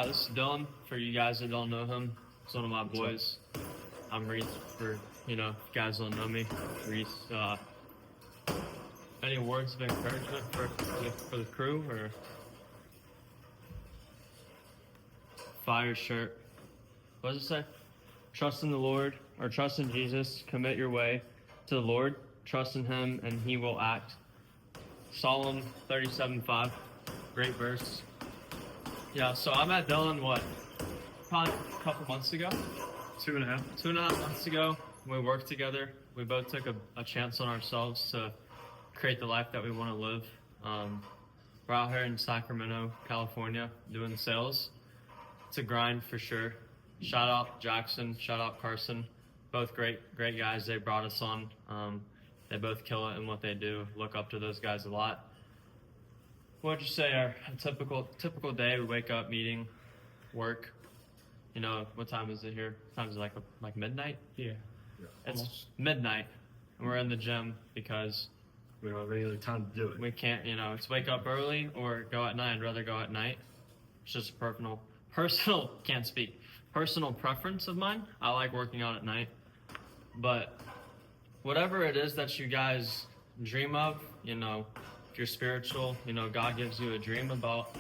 this is Dylan. For you guys that don't know him, he's one of my boys. I'm Reece. For if you guys don't know me, Reece. Any words of encouragement for the crew or fire shirt? What does it say? Trust in the Lord, or trust in Jesus. Commit your way to the Lord. Trust in Him, and He will act. Psalm 37:5. Great verse. Yeah, so I met Dylan, probably a couple months ago? 2.5. 2.5 months ago. We worked together. We both took a chance on ourselves to create the life that we want to live. We're out here in Sacramento, California, doing sales. It's a grind for sure. Shout out Jackson, shout out Carson. Both great guys. They brought us on. They both kill it in what they do. Look up to those guys a lot. What would you say a typical day? We wake up, meeting, work. What time is it here? What time is it, like midnight? Yeah. It's Almost. midnight, and we're in the gym because We don't have any other time to do it. we can't. It's wake up early or go at night. I'd rather go at night. It's just a personal preference of mine. I like working out at night, but whatever it is that you guys dream of, if you're spiritual, God gives you a dream about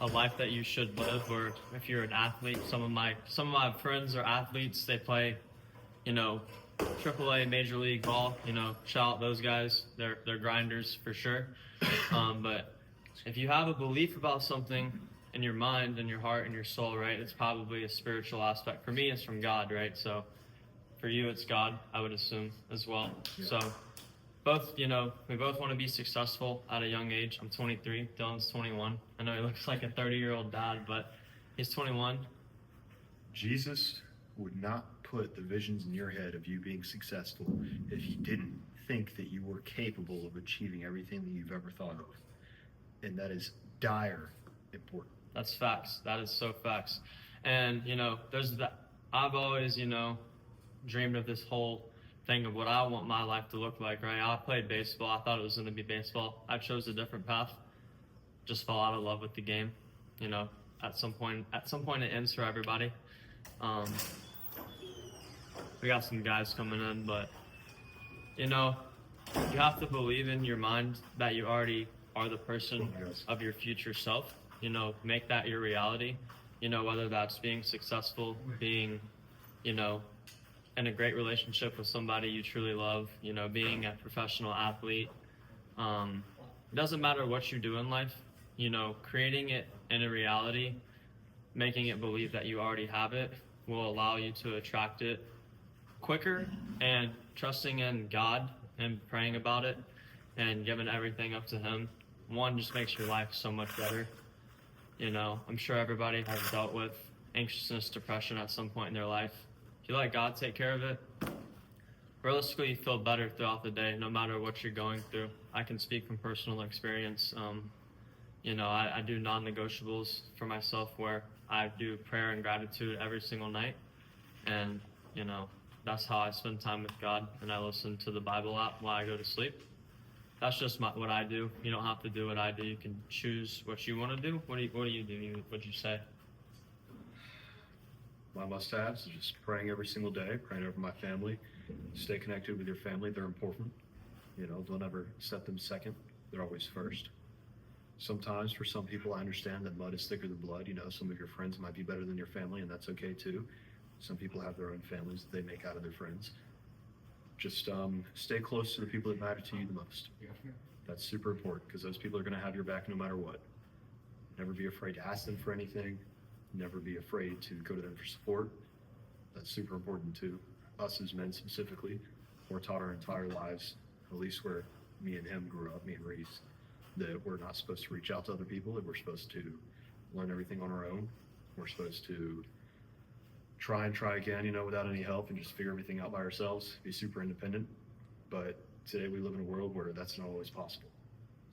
a life that you should live. Or if you're an athlete, some of my friends are athletes. They play, AAA Major League ball. Shout out those guys. They're grinders for sure. But if you have a belief about something in your mind and your heart and your soul, right, it's probably a spiritual aspect. For me, it's from God, right? So for you, it's God, I would assume, as well. Yeah. So we both want to be successful at a young age. I'm 23, Dylan's 21. I know he looks like a 30-year-old dad, but he's 21. Jesus would not put the visions in your head of you being successful if He didn't think that you were capable of achieving everything that you've ever thought of. And that is dire important. That's facts. That is so facts. And, there's that. I've always, dreamed of this whole thing of what I want my life to look like, right? I played baseball. I thought it was going to be baseball. I chose a different path. Just fell out of love with the game. At some point it ends for everybody. We got some guys coming in, but, you have to believe in your mind that you already are the person of your future self. Make that your reality. Whether that's being successful, being, in a great relationship with somebody you truly love, being a professional athlete. It doesn't matter what you do in life, creating it in a reality, making it believe that you already have it will allow you to attract it quicker, and trusting in God and praying about it and giving everything up to Him. One, just makes your life so much better. I'm sure everybody has dealt with anxiousness, depression at some point in their life. If you let God take care of it, realistically, you feel better throughout the day, no matter what you're going through. I can speak from personal experience. I do non-negotiables for myself where I do prayer and gratitude every single night. And, that's how I spend time with God. And I listen to the Bible app while I go to sleep. That's just what I do. You don't have to do what I do. You can choose what you want to do. What do you do? What'd you say? My must-haves is just praying every single day, praying over my family. Stay connected with your family. They're important. Don't ever set them second. They're always first. Sometimes for some people, I understand that mud is thicker than blood. Some of your friends might be better than your family, and that's okay too. Some people have their own families that they make out of their friends. Just stay close to the people that matter to you the most. That's super important because those people are going to have your back no matter what. Never be afraid to ask them for anything. Never be afraid to go to them for support. That's super important too. Us as men specifically, we're taught our entire lives, at least where me and him grew up, me and Reece, that we're not supposed to reach out to other people, that we're supposed to learn everything on our own. We're supposed to try again, without any help, and just figure everything out by ourselves, be super independent. But today we live in a world where that's not always possible.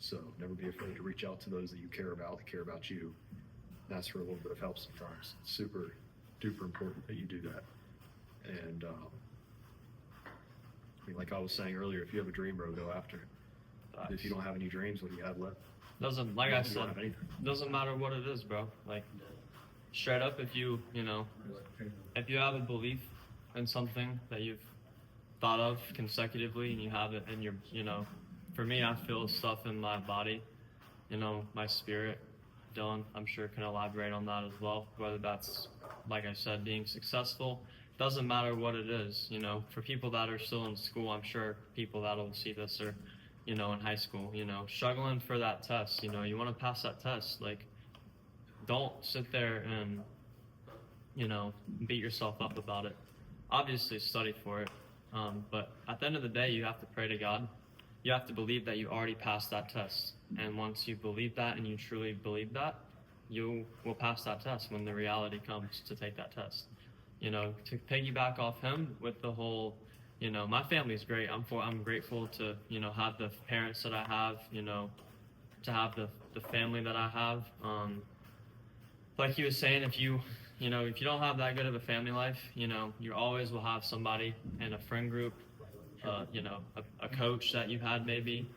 So never be afraid to reach out to those that you care about, that care about you. And ask for a little bit of help sometimes. It's super duper important that you do that. And like I was saying earlier, if you have a dream, bro, go after it. If you don't have any dreams, what do you have left? Doesn't matter what it is, bro. straight up, if you have a belief in something that you've thought of consecutively and you have it in your, for me, I feel stuff in my body, my spirit. Dylan, I'm sure, can elaborate on that as well, whether that's, like I said, being successful. Doesn't matter what it is, for people that are still in school, I'm sure people that'll see this are, in high school, struggling for that test, you want to pass that test. Like, don't sit there and, beat yourself up about it. Obviously, study for it. But at the end of the day, you have to pray to God. You have to believe that you already passed that test. And once you believe that and you truly believe that, you will pass that test when the reality comes to take that test. To piggyback off him with the whole, my family's great. I'm grateful to, have the parents that I have, to have the family that I have. Like he was saying, if you don't have that good of a family life, you always will have somebody in a friend group, a coach that you had maybe,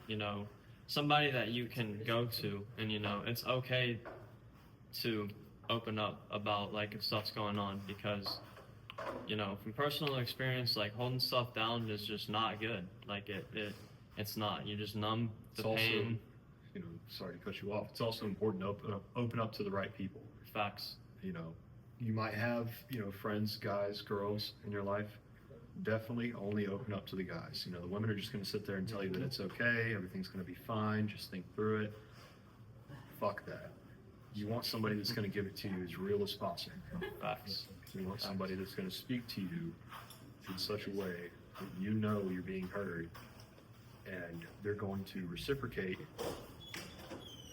somebody that you can go to, and it's okay to open up about like if stuff's going on, because from personal experience, like holding stuff down is just not good. Like it's not. You just numb the pain. Also, sorry to cut you off. It's also important to open up to the right people. Facts. You might have, friends, guys, girls in your life. Definitely only open up to the guys. The women are just going to sit there and tell you that it's okay, everything's going to be fine, just think through it. Fuck that. You want somebody that's going to give it to you as real as possible. Facts. You want somebody that's going to speak to you in such a way that you're being heard, and they're going to reciprocate.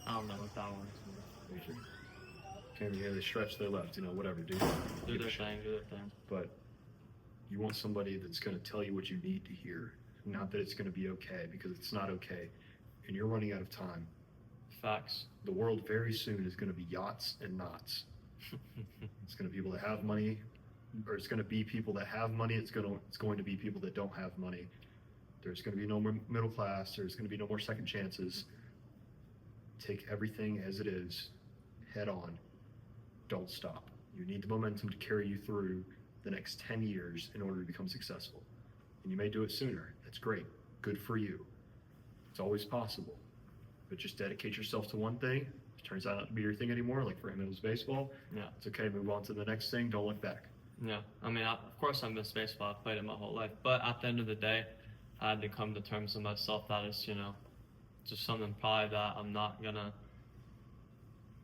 I don't know what that one is. They stretch their left, whatever, do their thing. But you want somebody that's going to tell you what you need to hear, not that it's going to be okay, because it's not okay, and you're running out of time. Facts. The world very soon is going to be yachts and knots. It's going to be people that have money, or it's going to be people that have money. It's going to be people that don't have money. There's going to be no more middle class. There's going to be no more second chances. Take everything as it is, head on. Don't stop. You need the momentum to carry you through the next 10 years in order to become successful. And you may do it sooner. That's great. Good for you. It's always possible. But just dedicate yourself to one thing. If it turns out not to be your thing anymore, like for him it was baseball, it's okay. Move on to the next thing. Don't look back. Yeah. I mean, of course I miss baseball. I've played it my whole life. But at the end of the day, I had to come to terms with myself that it's, just something probably that I'm not going to,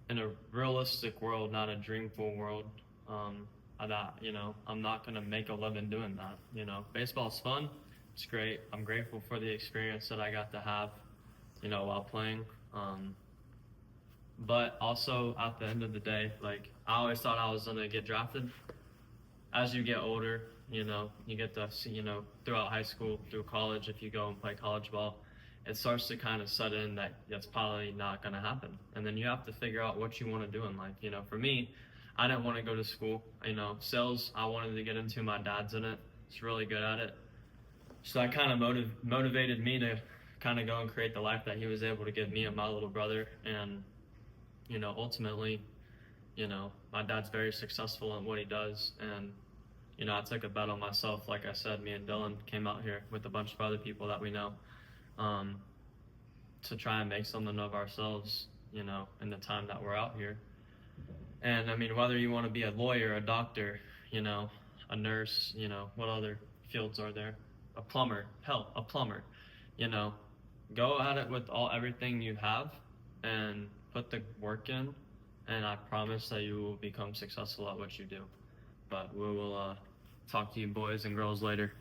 in a realistic world, not a dreamful world, that, I'm not going to make a living doing that. Baseball's fun. It's great. I'm grateful for the experience that I got to have, while playing. But also at the end of the day, like I always thought I was going to get drafted. As you get older, you get to see, throughout high school, through college, if you go and play college ball, it starts to kind of set in that that's probably not going to happen. And then you have to figure out what you want to do in life. For me, I didn't want to go to school. Sales, I wanted to get into. My dad's in it. He's really good at it. So that kind of motivated me to kind of go and create the life that he was able to give me and my little brother. And, ultimately, my dad's very successful in what he does. And, I took a bet on myself. Like I said, me and Dylan came out here with a bunch of other people that we know, to try and make something of ourselves, in the time that we're out here. And I mean, whether you want to be a lawyer, a doctor, a nurse, what other fields are there? A plumber, a plumber, go at it with everything you have and put the work in, and I promise that you will become successful at what you do. But we will talk to you boys and girls later.